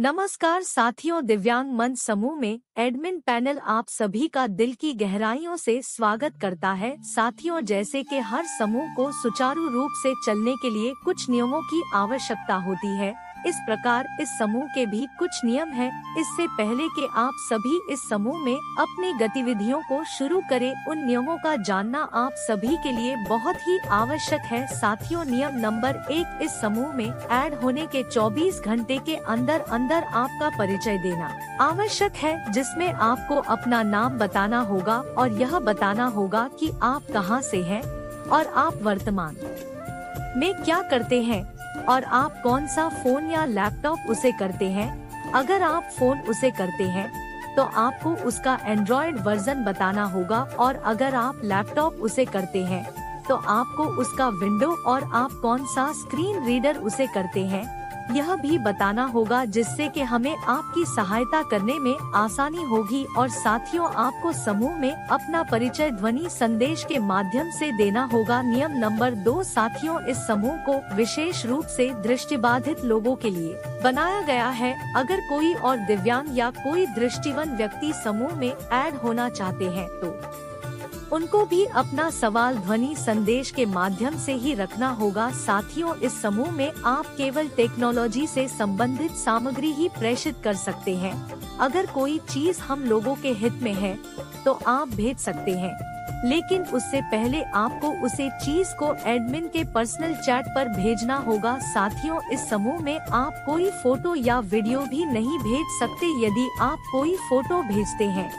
नमस्कार साथियों, दिव्यांग मंच समूह में एडमिन पैनल आप सभी का दिल की गहराइयों से स्वागत करता है। साथियों, जैसे कि हर समूह को सुचारू रूप से चलने के लिए कुछ नियमों की आवश्यकता होती है, इस प्रकार इस समूह के भी कुछ नियम हैं। इससे पहले कि आप सभी इस समूह में अपनी गतिविधियों को शुरू करें, उन नियमों का जानना आप सभी के लिए बहुत ही आवश्यक है। साथियों, नियम नंबर 1, इस समूह में ऐड होने के 24 घंटे के अंदर अंदर आपका परिचय देना आवश्यक है, जिसमें आपको अपना नाम बताना होगा और यह बताना होगा कि आप कहां से हैं और आप वर्तमान में क्या करते हैं और आप कौन सा फोन या लैपटॉप उसे करते हैं। अगर आप फोन उसे करते हैं तो आपको उसका एंड्रॉयड वर्जन बताना होगा, और अगर आप लैपटॉप उसे करते हैं तो आपको उसका विंडो और आप कौन सा स्क्रीन रीडर उसे करते हैं यह भी बताना होगा, जिससे कि हमें आपकी सहायता करने में आसानी होगी। और साथियों, आपको समूह में अपना परिचय ध्वनि संदेश के माध्यम से देना होगा। नियम नंबर 2, साथियों, इस समूह को विशेष रूप से दृष्टिबाधित लोगों के लिए बनाया गया है। अगर कोई और दिव्यांग या कोई दृष्टिहीन व्यक्ति समूह में ऐड होना चाहते हैं तो उनको भी अपना सवाल ध्वनि संदेश के माध्यम से ही रखना होगा। साथियों, इस समूह में आप केवल टेक्नोलॉजी से संबंधित सामग्री ही प्रेषित कर सकते हैं। अगर कोई चीज हम लोगों के हित में है तो आप भेज सकते हैं, लेकिन उससे पहले आपको उसे चीज को एडमिन के पर्सनल चैट पर भेजना होगा। साथियों, इस समूह में आप कोई फोटो या वीडियो भी नहीं भेज सकते। यदि आप कोई फोटो भेजते हैं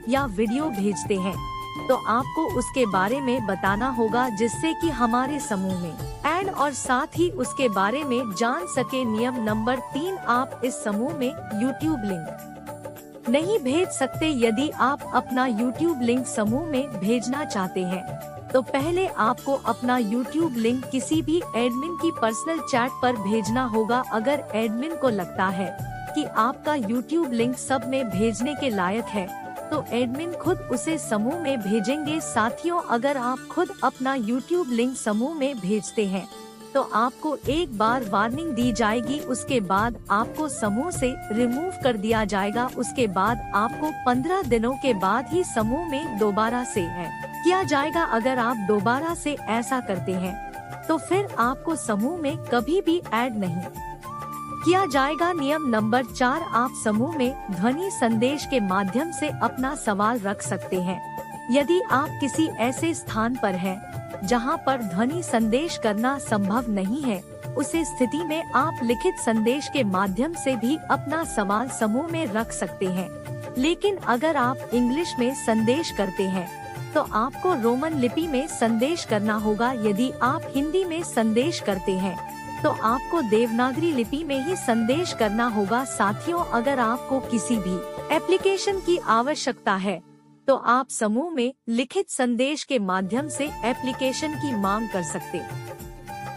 या वीडियो भेजते हैं तो आपको उसके बारे में बताना होगा, जिससे कि हमारे समूह में ऐड और साथ ही उसके बारे में जान सके। नियम नंबर 3, आप इस समूह में YouTube लिंक नहीं भेज सकते। यदि आप अपना YouTube लिंक समूह में भेजना चाहते हैं तो पहले आपको अपना YouTube लिंक किसी भी एडमिन की पर्सनल चैट पर भेजना होगा। अगर एडमिन को लगता है कि आपका YouTube लिंक सब में भेजने के लायक है तो एडमिन खुद उसे समूह में भेजेंगे। साथियों, अगर आप खुद अपना YouTube लिंक समूह में भेजते हैं तो आपको एक बार वार्निंग दी जाएगी, उसके बाद आपको समूह से रिमूव कर दिया जाएगा। उसके बाद आपको 15 दिनों के बाद ही समूह में दोबारा से ऐड किया जाएगा। अगर आप दोबारा से ऐसा करते हैं तो फिर आपको समूह में कभी भी ऐड नहीं किया जाएगा। नियम नंबर 4, आप समूह में ध्वनि संदेश के माध्यम से अपना सवाल रख सकते हैं। यदि आप किसी ऐसे स्थान पर हैं जहां पर ध्वनि संदेश करना संभव नहीं है, उसे स्थिति में आप लिखित संदेश के माध्यम से भी अपना सवाल समूह में रख सकते हैं। लेकिन अगर आप इंग्लिश में संदेश करते हैं तो आपको रोमन लिपि में संदेश करना होगा। यदि आप हिंदी में संदेश करते हैं तो आपको देवनागरी लिपि में ही संदेश करना होगा। साथियों, अगर आपको किसी भी एप्लीकेशन की आवश्यकता है तो आप समूह में लिखित संदेश के माध्यम से एप्लीकेशन की मांग कर सकते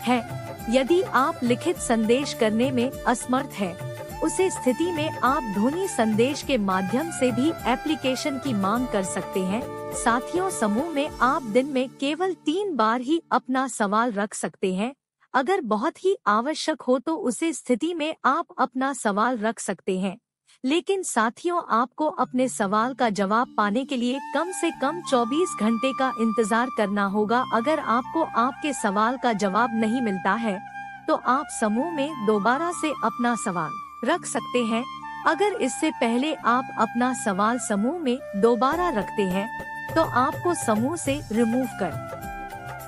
हैं। यदि आप लिखित संदेश करने में असमर्थ हैं, उसे स्थिति में आप ध्वनि संदेश के माध्यम से भी एप्लीकेशन की मांग कर सकते हैं। साथियों, समूह में आप दिन में केवल 3 बार ही अपना सवाल रख सकते हैं। अगर बहुत ही आवश्यक हो तो उसे स्थिति में आप अपना सवाल रख सकते हैं, लेकिन साथियों, आपको अपने सवाल का जवाब पाने के लिए कम से कम 24 घंटे का इंतजार करना होगा। अगर आपको आपके सवाल का जवाब नहीं मिलता है तो आप समूह में दोबारा से अपना सवाल रख सकते हैं। अगर इससे पहले आप अपना सवाल समूह में दोबारा रखते हैं तो आपको समूह से रिमूव कर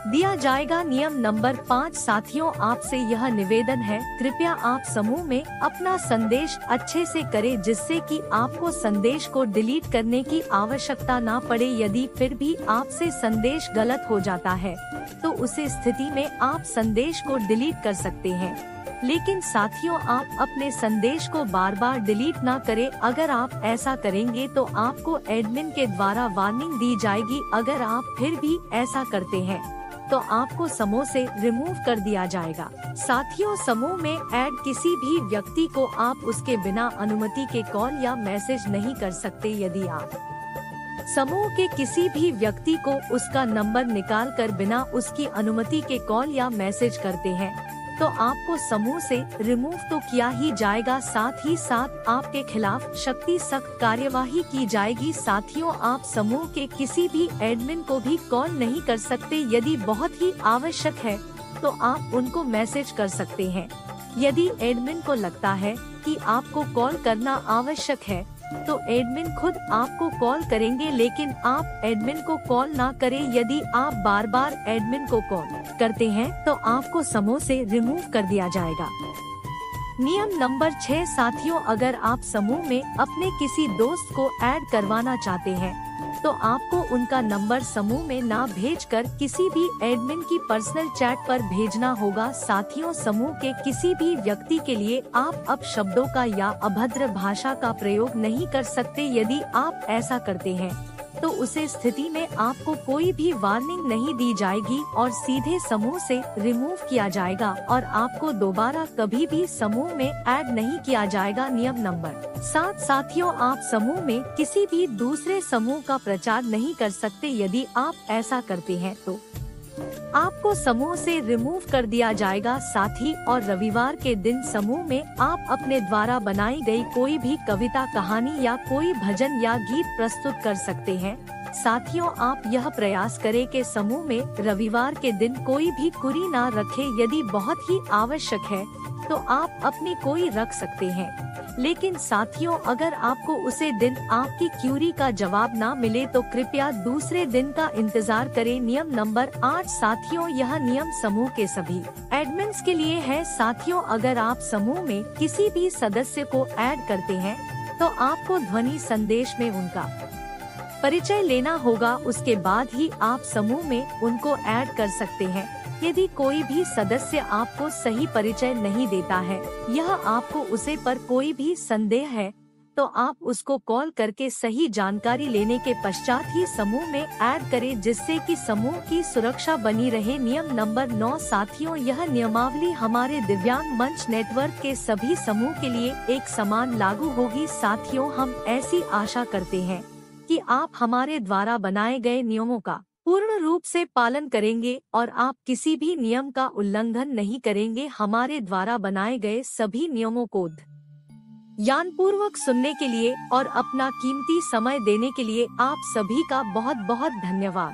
दिया जाएगा। नियम नंबर 5, साथियों, आपसे यह निवेदन है, कृपया आप समूह में अपना संदेश अच्छे से करें, जिससे कि आपको संदेश को डिलीट करने की आवश्यकता ना पड़े। यदि फिर भी आपसे संदेश गलत हो जाता है तो उसे स्थिति में आप संदेश को डिलीट कर सकते हैं, लेकिन साथियों, आप अपने संदेश को बार बार डिलीट ना करें। अगर आप ऐसा करेंगे तो आपको एडमिन के द्वारा वार्निंग दी जाएगी। अगर आप फिर भी ऐसा करते हैं तो आपको समूह से रिमूव कर दिया जाएगा। साथियों, समूह में ऐड किसी भी व्यक्ति को आप उसके बिना अनुमति के कॉल या मैसेज नहीं कर सकते। यदि आप समूह के किसी भी व्यक्ति को उसका नंबर निकाल कर बिना उसकी अनुमति के कॉल या मैसेज करते हैं तो आपको समूह से रिमूव तो किया ही जाएगा, साथ ही साथ आपके खिलाफ सख्त कार्यवाही की जाएगी। साथियों, आप समूह के किसी भी एडमिन को भी कॉल नहीं कर सकते। यदि बहुत ही आवश्यक है तो आप उनको मैसेज कर सकते हैं। यदि एडमिन को लगता है कि आपको कॉल करना आवश्यक है तो एडमिन खुद आपको कॉल करेंगे, लेकिन आप एडमिन को कॉल ना करें। यदि आप बार बार एडमिन को कॉल करते हैं तो आपको समूह से रिमूव कर दिया जाएगा। नियम नंबर 6 साथियों, अगर आप समूह में अपने किसी दोस्त को ऐड करवाना चाहते हैं तो आपको उनका नंबर समूह में ना भेजकर किसी भी एडमिन की पर्सनल चैट पर भेजना होगा। साथियों, समूह के किसी भी व्यक्ति के लिए आप अपशब्दों का या अभद्र भाषा का प्रयोग नहीं कर सकते। यदि आप ऐसा करते हैं तो उसे स्थिति में आपको कोई भी वार्निंग नहीं दी जाएगी और सीधे समूह से रिमूव किया जाएगा और आपको दोबारा कभी भी समूह में ऐड नहीं किया जाएगा। नियम नंबर 7 साथियों, आप समूह में किसी भी दूसरे समूह का प्रचार नहीं कर सकते। यदि आप ऐसा करते हैं तो आपको समूह से रिमूव कर दिया जाएगा। साथ ही और रविवार के दिन समूह में आप अपने द्वारा बनाई गई कोई भी कविता, कहानी या कोई भजन या गीत प्रस्तुत कर सकते हैं। साथियों, आप यह प्रयास करें कि समूह में रविवार के दिन कोई भी कुरी ना रखे। यदि बहुत ही आवश्यक है तो आप अपनी कोई रख सकते हैं, लेकिन साथियों, अगर आपको उसे दिन आपकी क्यूरी का जवाब ना मिले तो कृपया दूसरे दिन का इंतजार करें। नियम नंबर 8 साथियों, यह नियम समूह के सभी एडमिन्स के लिए है। साथियों, अगर आप समूह में किसी भी सदस्य को ऐड करते हैं तो आपको ध्वनि संदेश में उनका परिचय लेना होगा, उसके बाद ही आप समूह में उनको ऐड कर सकते हैं। यदि कोई भी सदस्य आपको सही परिचय नहीं देता है, यह आपको उसे पर कोई भी संदेह है, तो आप उसको कॉल करके सही जानकारी लेने के पश्चात ही समूह में ऐड करें, जिससे कि समूह की सुरक्षा बनी रहे। नियम नंबर 9 साथियों, यह नियमावली हमारे दिव्यांग मंच नेटवर्क के सभी समूह के लिए एक समान लागू होगी। साथियों, हम ऐसी आशा करते हैं कि आप हमारे द्वारा बनाए गए नियमों का पूर्ण रूप से पालन करेंगे और आप किसी भी नियम का उल्लंघन नहीं करेंगे। हमारे द्वारा बनाए गए सभी नियमों को ध्यानपूर्वक सुनने के लिए और अपना कीमती समय देने के लिए आप सभी का बहुत बहुत धन्यवाद।